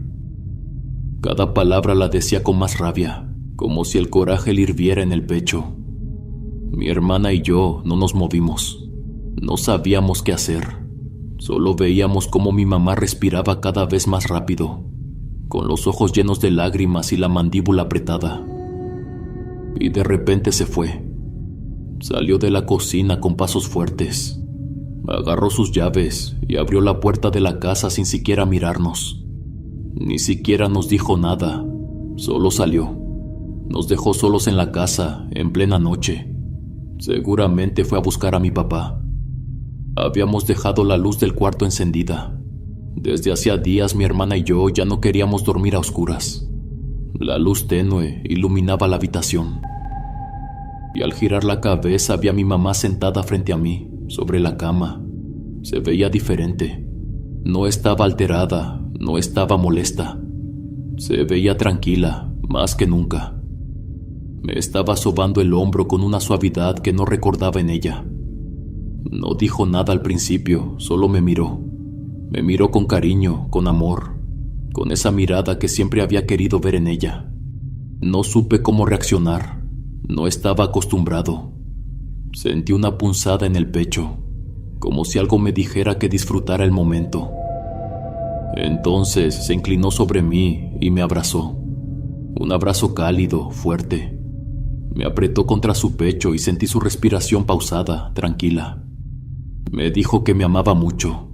Cada palabra la decía con más rabia, como si el coraje le hirviera en el pecho. Mi hermana y yo no nos movimos. No sabíamos qué hacer. Solo veíamos cómo mi mamá respiraba cada vez más rápido, con los ojos llenos de lágrimas y la mandíbula apretada. Y de repente se fue. Salió de la cocina con pasos fuertes. Agarró sus llaves y abrió la puerta de la casa sin siquiera mirarnos. Ni siquiera nos dijo nada, solo salió. Nos dejó solos en la casa, en plena noche. Seguramente fue a buscar a mi papá. Habíamos dejado la luz del cuarto encendida. Desde hacía días mi hermana y yo ya no queríamos dormir a oscuras. La luz tenue iluminaba la habitación. Y al girar la cabeza vi a mi mamá sentada frente a mí, sobre la cama. Se veía diferente. No estaba alterada, no estaba molesta. Se veía tranquila, más que nunca. Me estaba sobando el hombro con una suavidad que no recordaba en ella. No dijo nada al principio, solo me miró. Me miró con cariño, con amor, con esa mirada que siempre había querido ver en ella. No supe cómo reaccionar, no estaba acostumbrado. Sentí una punzada en el pecho, como si algo me dijera que disfrutara el momento. Entonces se inclinó sobre mí y me abrazó. Un abrazo cálido, fuerte. Me apretó contra su pecho y sentí su respiración pausada, tranquila. Me dijo que me amaba mucho,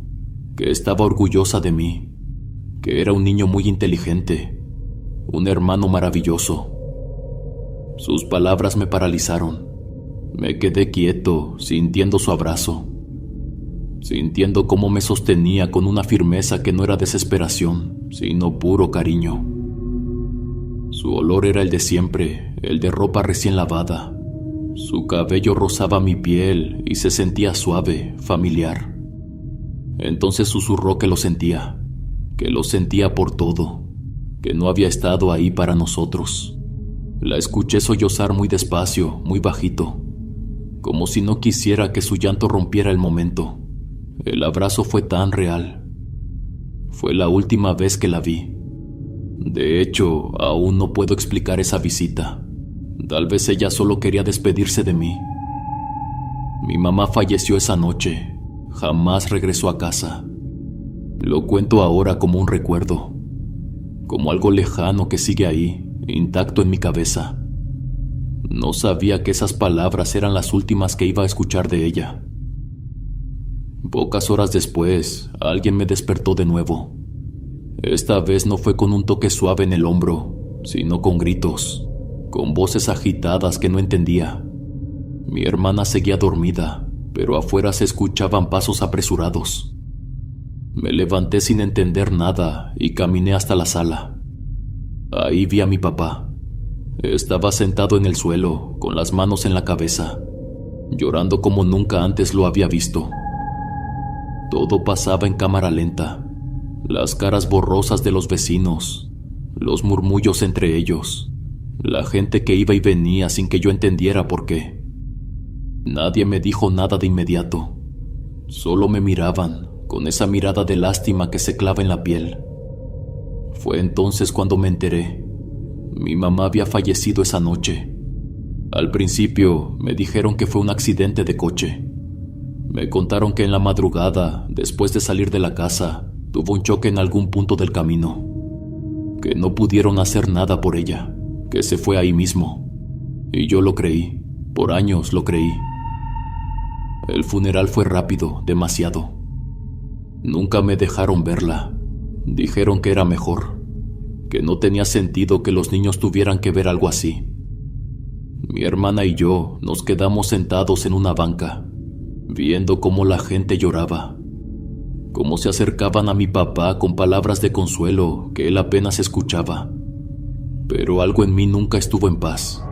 que estaba orgullosa de mí, que era un niño muy inteligente, un hermano maravilloso. Sus palabras me paralizaron. Me quedé quieto, sintiendo su abrazo, sintiendo cómo me sostenía con una firmeza que no era desesperación, sino puro cariño. Su olor era el de siempre, el de ropa recién lavada. Su cabello rozaba mi piel y se sentía suave, familiar. Entonces susurró que lo sentía por todo, que no había estado ahí para nosotros. La escuché sollozar muy despacio, muy bajito, como si no quisiera que su llanto rompiera el momento. El abrazo fue tan real. Fue la última vez que la vi. De hecho, aún no puedo explicar esa visita. Tal vez ella solo quería despedirse de mí. Mi mamá falleció esa noche. Jamás regresó a casa. Lo cuento ahora como un recuerdo, como algo lejano que sigue ahí, intacto en mi cabeza. No sabía que esas palabras eran las últimas que iba a escuchar de ella. Pocas horas después, alguien me despertó de nuevo. Esta vez no fue con un toque suave en el hombro, sino con gritos, con voces agitadas que no entendía. Mi hermana seguía dormida, pero afuera se escuchaban pasos apresurados. Me levanté sin entender nada y caminé hasta la sala. Ahí vi a mi papá. Estaba sentado en el suelo, con las manos en la cabeza, llorando como nunca antes lo había visto. Todo pasaba en cámara lenta. Las caras borrosas de los vecinos, los murmullos entre ellos, la gente que iba y venía sin que yo entendiera por qué. Nadie me dijo nada de inmediato. Solo me miraban, con esa mirada de lástima que se clava en la piel. Fue entonces cuando me enteré. Mi mamá había fallecido esa noche. Al principio me dijeron que fue un accidente de coche. Me contaron que en la madrugada, después de salir de la casa, tuvo un choque en algún punto del camino, que no pudieron hacer nada por ella, que se fue ahí mismo. Y yo lo creí, por años lo creí. El funeral fue rápido, demasiado. Nunca me dejaron verla. Dijeron que era mejor, que no tenía sentido que los niños tuvieran que ver algo así. Mi hermana y yo nos quedamos sentados en una banca, viendo cómo la gente lloraba, cómo se acercaban a mi papá con palabras de consuelo que él apenas escuchaba. Pero algo en mí nunca estuvo en paz.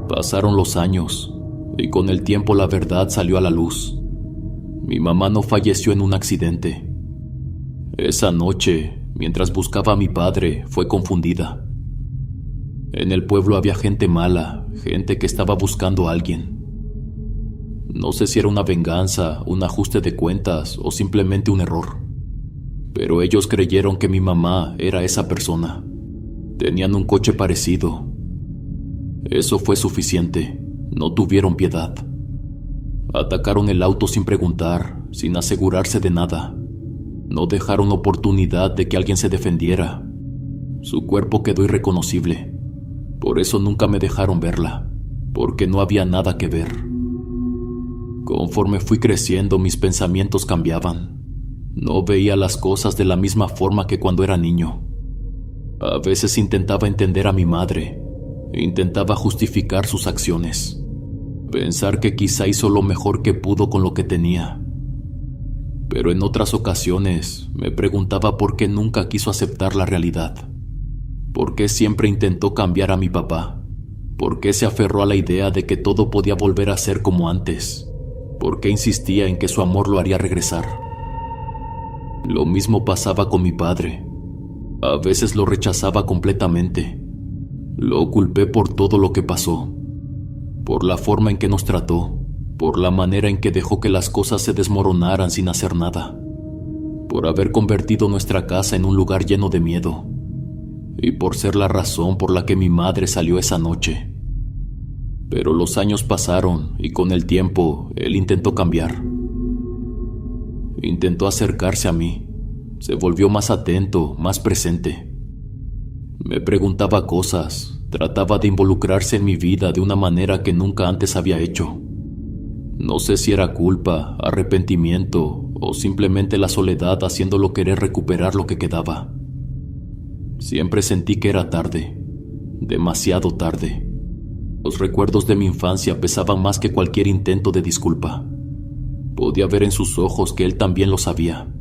Pasaron los años, y con el tiempo la verdad salió a la luz. Mi mamá no falleció en un accidente. Esa noche, mientras buscaba a mi padre, fue confundida. En el pueblo había gente mala, gente que estaba buscando a alguien. No sé si era una venganza, un ajuste de cuentas o simplemente un error. Pero ellos creyeron que mi mamá era esa persona. Tenían un coche parecido. Eso fue suficiente. No tuvieron piedad. Atacaron el auto sin preguntar, sin asegurarse de nada. No dejaron oportunidad de que alguien se defendiera. Su cuerpo quedó irreconocible. Por eso nunca me dejaron verla, porque no había nada que ver. Conforme fui creciendo, mis pensamientos cambiaban. No veía las cosas de la misma forma que cuando era niño. A veces intentaba entender a mi madre, intentaba justificar sus acciones, pensar que quizá hizo lo mejor que pudo con lo que tenía. Pero en otras ocasiones me preguntaba por qué nunca quiso aceptar la realidad. ¿Por qué siempre intentó cambiar a mi papá? ¿Por qué se aferró a la idea de que todo podía volver a ser como antes? ¿Por qué insistía en que su amor lo haría regresar? Lo mismo pasaba con mi padre. A veces lo rechazaba completamente. Lo culpé por todo lo que pasó, por la forma en que nos trató, por la manera en que dejó que las cosas se desmoronaran sin hacer nada, por haber convertido nuestra casa en un lugar lleno de miedo, y por ser la razón por la que mi madre salió esa noche. Pero los años pasaron y con el tiempo él intentó cambiar. Intentó acercarse a mí, se volvió más atento, más presente. Me preguntaba cosas, trataba de involucrarse en mi vida de una manera que nunca antes había hecho. No sé si era culpa, arrepentimiento o simplemente la soledad haciéndolo querer recuperar lo que quedaba. Siempre sentí que era tarde, demasiado tarde. Los recuerdos de mi infancia pesaban más que cualquier intento de disculpa. Podía ver en sus ojos que él también lo sabía,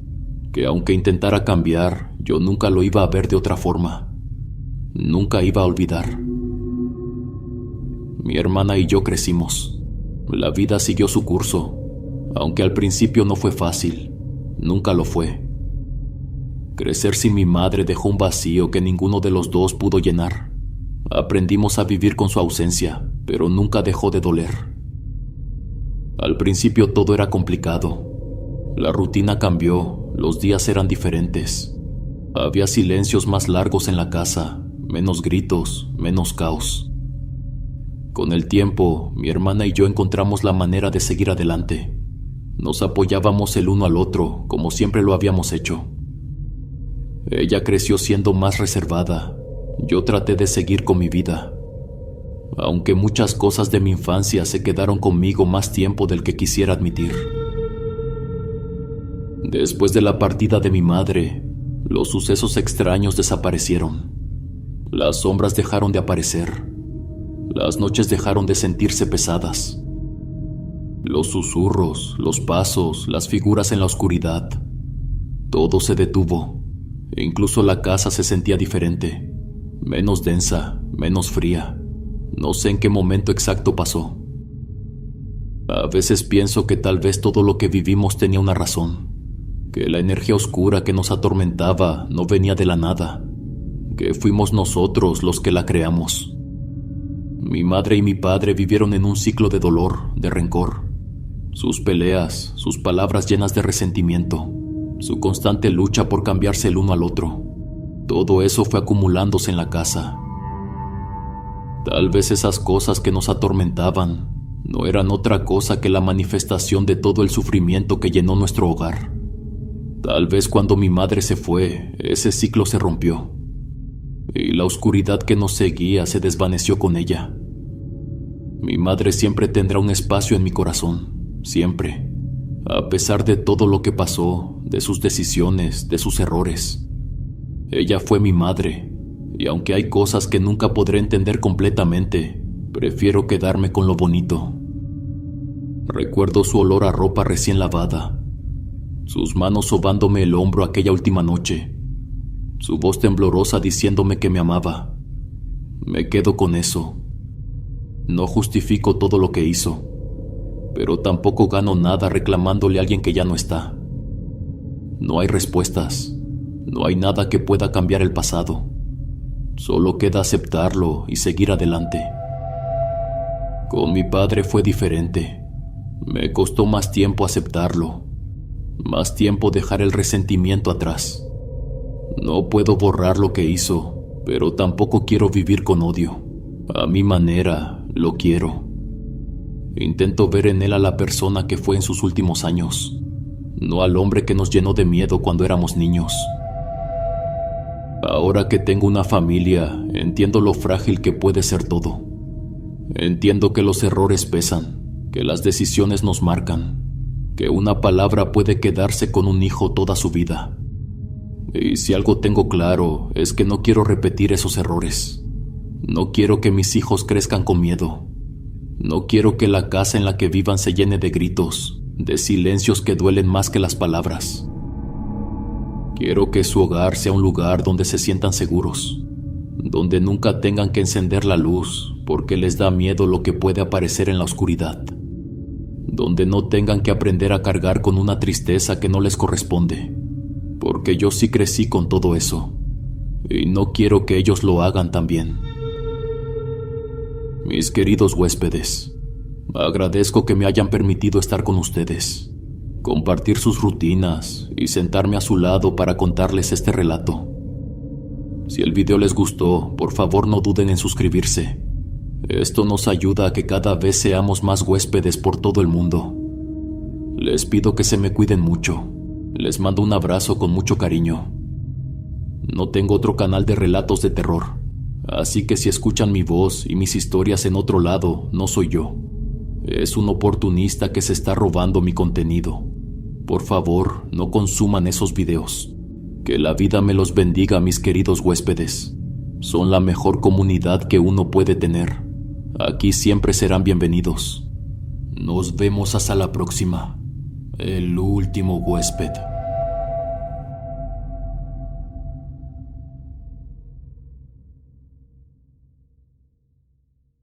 que aunque intentara cambiar, yo nunca lo iba a ver de otra forma. Nunca iba a olvidar. Mi hermana y yo crecimos. La vida siguió su curso, aunque al principio no fue fácil. Nunca lo fue. Crecer sin mi madre dejó un vacío que ninguno de los dos pudo llenar. Aprendimos a vivir con su ausencia, pero nunca dejó de doler. Al principio todo era complicado. La rutina cambió, los días eran diferentes. Había silencios más largos en la casa, menos gritos, menos caos. Con el tiempo, mi hermana y yo encontramos la manera de seguir adelante. Nos apoyábamos el uno al otro, como siempre lo habíamos hecho. Ella creció siendo más reservada. Yo traté de seguir con mi vida. Aunque muchas cosas de mi infancia se quedaron conmigo más tiempo del que quisiera admitir. Después de la partida de mi madre, los sucesos extraños desaparecieron. Las sombras dejaron de aparecer. Las noches dejaron de sentirse pesadas. Los susurros, los pasos, las figuras en la oscuridad. Todo se detuvo. Incluso la casa se sentía diferente. Menos densa, menos fría. No sé en qué momento exacto pasó. A veces pienso que tal vez todo lo que vivimos tenía una razón. Que la energía oscura que nos atormentaba no venía de la nada. Que fuimos nosotros los que la creamos. Mi madre y mi padre vivieron en un ciclo de dolor, de rencor. Sus peleas, sus palabras llenas de resentimiento, su constante lucha por cambiarse el uno al otro. Todo eso fue acumulándose en la casa. Tal vez esas cosas que nos atormentaban no eran otra cosa que la manifestación de todo el sufrimiento que llenó nuestro hogar. Tal vez cuando mi madre se fue, ese ciclo se rompió. Y la oscuridad que nos seguía se desvaneció con ella. Mi madre siempre tendrá un espacio en mi corazón, siempre, a pesar de todo lo que pasó, de sus decisiones, de sus errores. Ella fue mi madre, y aunque hay cosas que nunca podré entender completamente, prefiero quedarme con lo bonito. Recuerdo su olor a ropa recién lavada, sus manos sobándome el hombro aquella última noche, su voz temblorosa diciéndome que me amaba. Me quedo con eso. No justifico todo lo que hizo, pero tampoco gano nada reclamándole a alguien que ya no está. No hay respuestas, no hay nada que pueda cambiar el pasado. Solo queda aceptarlo y seguir adelante. Con mi padre fue diferente. Me costó más tiempo aceptarlo, más tiempo dejar el resentimiento atrás. No puedo borrar lo que hizo, pero tampoco quiero vivir con odio. A mi manera, lo quiero. Intento ver en él a la persona que fue en sus últimos años. no al hombre que nos llenó de miedo cuando éramos niños. Ahora que tengo una familia, entiendo lo frágil que puede ser todo. Entiendo que los errores pesan, que las decisiones nos marcan, que una palabra puede quedarse con un hijo toda su vida. Y si algo tengo claro es que no quiero repetir esos errores. No quiero que mis hijos crezcan con miedo. No quiero que la casa en la que vivan se llene de gritos, de silencios que duelen más que las palabras. Quiero que su hogar sea un lugar donde se sientan seguros, donde nunca tengan que encender la luz porque les da miedo lo que puede aparecer en la oscuridad, donde no tengan que aprender a cargar con una tristeza que no les corresponde, porque yo sí crecí con todo eso, y no quiero que ellos lo hagan también. Mis queridos huéspedes, agradezco que me hayan permitido estar con ustedes, compartir sus rutinas y sentarme a su lado para contarles este relato. Si el video les gustó, por favor no duden en suscribirse. Esto nos ayuda a que cada vez seamos más huéspedes por todo el mundo. Les pido que se me cuiden mucho. Les mando un abrazo con mucho cariño. No tengo otro canal de relatos de terror, así que si escuchan mi voz y mis historias en otro lado, no soy yo. Es un oportunista que se está robando mi contenido. Por favor, no consuman esos videos. Que la vida me los bendiga, mis queridos huéspedes. Son la mejor comunidad que uno puede tener. Aquí siempre serán bienvenidos. Nos vemos hasta la próxima. El último huésped.